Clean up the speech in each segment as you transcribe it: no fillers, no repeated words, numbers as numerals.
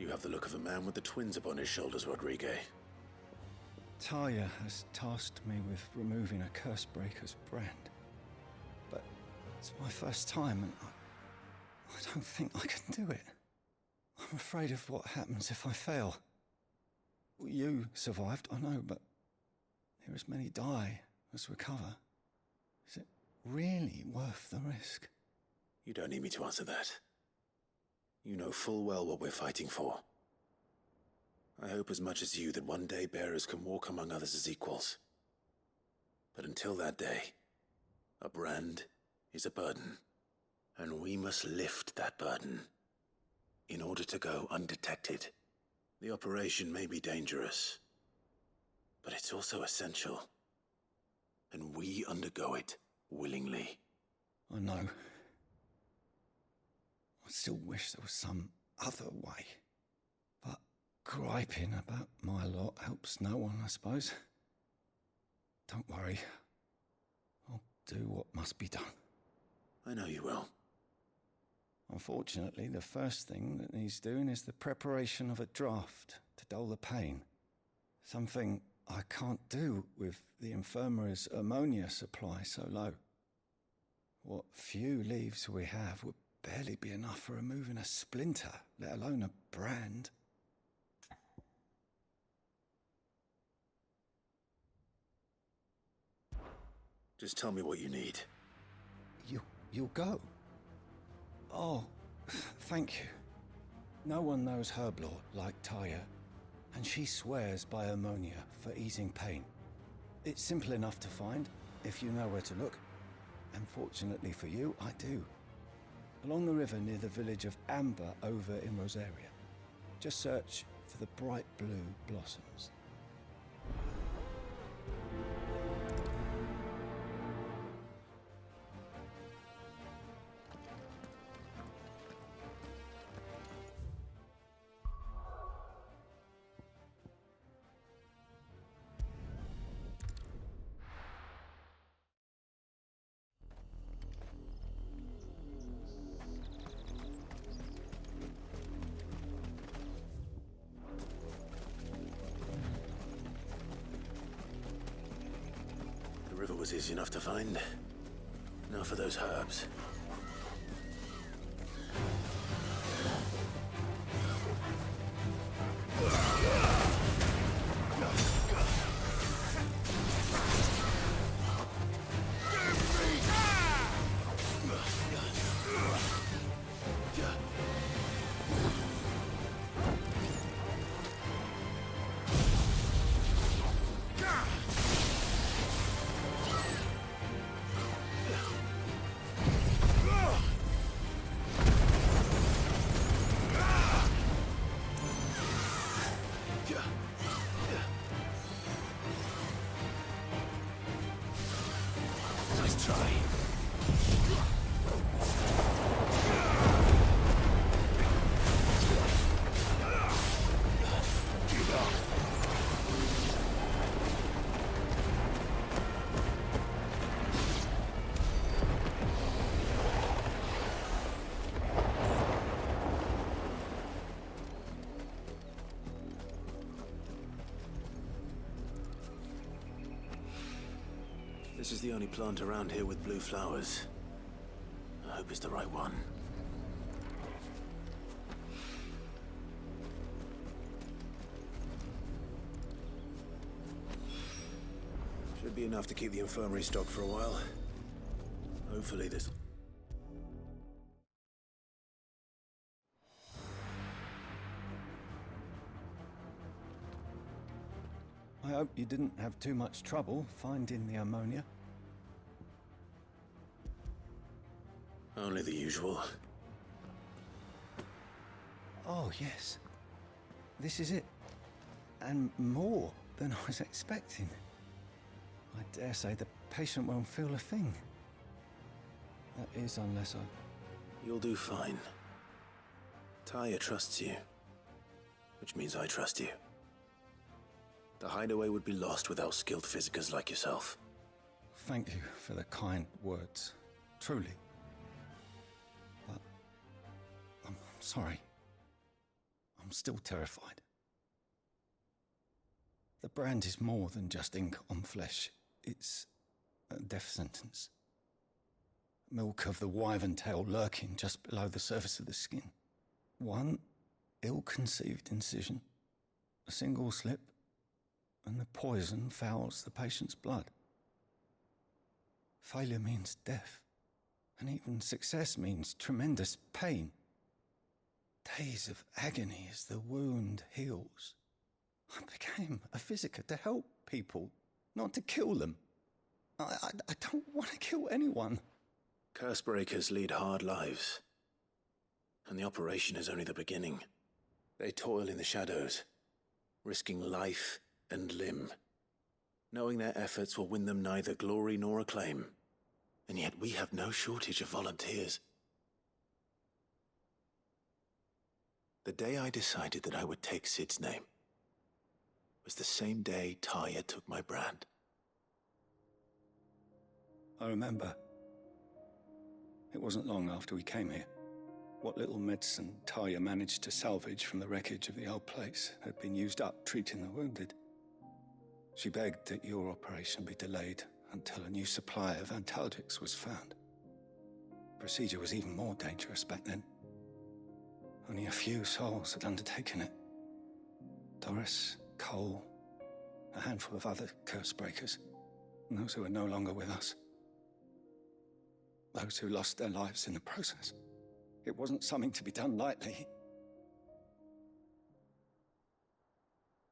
You have the look of a man with the twins upon his shoulders, Rodrigue. Talia has tasked me with removing a Cursebreaker's brand. But it's my first time, and I don't think I can do it. I'm afraid of what happens if I fail. You survived, I know, but there as many die as recover. Is it really worth the risk? You don't need me to answer that. You know full well what we're fighting for. I hope as much as you that one day bearers can walk among others as equals. But until that day, a brand is a burden, and we must lift that burden in order to go undetected. The operation may be dangerous, but it's also essential, and we undergo it willingly. I know. I still wish there was some other way. But griping about my lot helps no one, I suppose. Don't worry. I'll do what must be done. I know you will. Unfortunately, the first thing that needs doing is the preparation of a draft to dull the pain. Something I can't do with the infirmary's ammonia supply so low. What few leaves we have would barely be enough for removing a splinter, let alone a brand. Just tell me what you need. You'll go? Oh, thank you. No one knows Herblore like Taya, and she swears by ammonia for easing pain. It's simple enough to find, if you know where to look. And fortunately for you, I do. Along the river near the village of Amber over in Rosaria. Just search for the bright blue blossoms. The river was easy enough to find. Now for those herbs. Nice try. This is the only plant around here with blue flowers. I hope it's the right one. Should be enough to keep the infirmary stocked for a while. Hopefully this... I hope you didn't have too much trouble finding the ammonia. Only the usual. Oh, yes. This is it. And more than I was expecting. I dare say the patient won't feel a thing. That is, unless I... You'll do fine. Taya trusts you, which means I trust you. The Hideaway would be lost without skilled physicers like yourself. Thank you for the kind words. Truly. But... I'm sorry. I'm I'm still terrified. The brand is more than just ink on flesh. It's a death sentence. Milk of the wyvern tail lurking just below the surface of the skin. One ill-conceived incision, a single slip, and the poison fouls the patient's blood. Failure means death, and even success means tremendous pain. Days of agony as the wound heals. I became a physiker to help people, not to kill them. I don't want to kill anyone. Cursebreakers lead hard lives, and the operation is only the beginning. They toil in the shadows, risking life and limb, knowing their efforts will win them neither glory nor acclaim. And yet we have no shortage of volunteers. The day I decided that I would take Sid's name was the same day Taya took my brand. I remember. It wasn't long after we came here. What little medicine Taya managed to salvage from the wreckage of the old place had been used up treating the wounded. She begged that your operation be delayed until a new supply of antalgics was found. Procedure was even more dangerous back then. Only a few souls had undertaken it. Doris, Cole, a handful of other Cursebreakers, and those who are no longer with us. Those who lost their lives in the process. It wasn't something to be done lightly.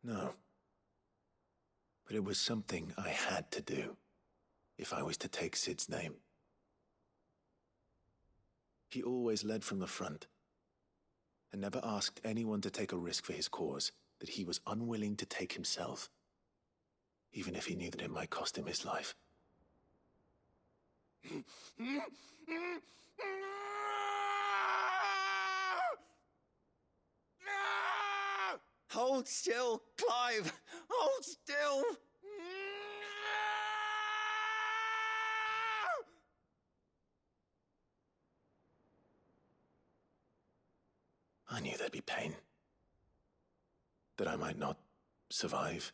No. But it was something I had to do, if I was to take Sid's name. He always led from the front, and never asked anyone to take a risk for his cause that he was unwilling to take himself, even if he knew that it might cost him his life. Hold still, Clive! Hold still! I knew there'd be pain. That I might not survive.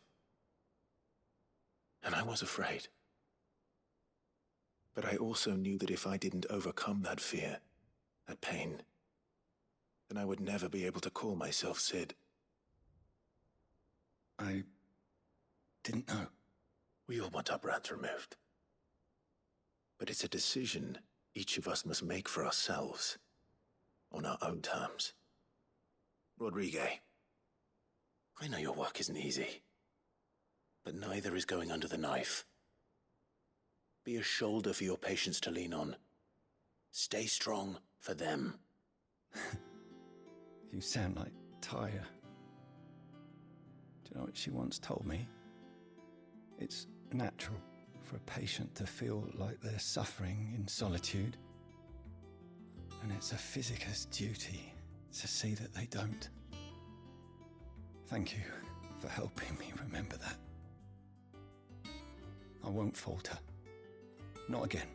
And I was afraid. But I also knew that if I didn't overcome that fear, that pain, then I would never be able to call myself Sid. I didn't know. We all want our brands removed. But it's a decision each of us must make for ourselves, on our own terms. Rodriguez, I know your work isn't easy, but neither is going under the knife. Be a shoulder for your patients to lean on. Stay strong for them. You sound like Taya. Do you know what she once told me? It's natural for a patient to feel like they're suffering in solitude. And it's a physiker's duty to see that they don't. Thank you for helping me remember that. I won't falter. Not again.